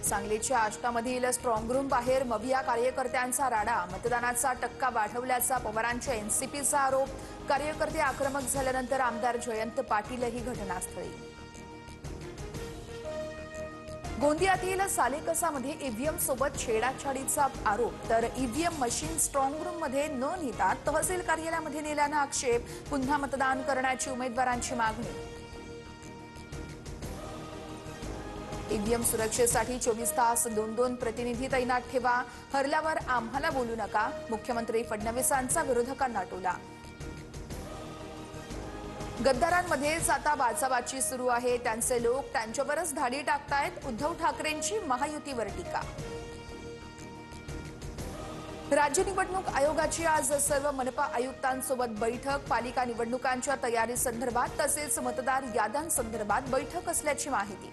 सांगलीच्या आष्टामधील strong room बाहेर मविया कार्यकर्त्यांचा राडा, मतदानाचा टक्का वाढवल्याचा पवारांच्या एनसीपीचा आरोप। कार्यकर्ते आक्रमक झाल्यानंतर आमदार जयंत पाटीलही घटनास्थळी। गोंदियातील सालेकसामध्ये ईव्हीएम सोबत छेडाछाडीचा आरोप, तर ईव्हीएम मशीन स्ट्रॉंग रूम मध्ये न नेता तहसील कार्यालयामध्ये नेल्यानं आक्षेप। पुन्हा मतदान करण्याची उमेदवारांची मागणी। ईव्हीएम सुरक्षेसाठी 24 तास 2-2 प्रतिनिधी तैनात ठेवा, हरल्यावर आम्हाला बोलू नका, मुख्यमंत्री फडणवीसांचा विरोधकांना टोला। गद्दारांमध्येच आता बाचाबाची सुरू आहे, त्यांचे लोक त्यांच्यावरच धाडी टाकतायत। उद्धव ठाकरेंची महायुतीवर टीका। राज्य निवडणूक आयोगाची आज सर्व मनपा आयुक्तांसोबत बैठक, पालिका निवडणुकांच्या तयारीसंदर्भात तसेच मतदार याद्यांसंदर्भात बैठक असल्याची माहिती।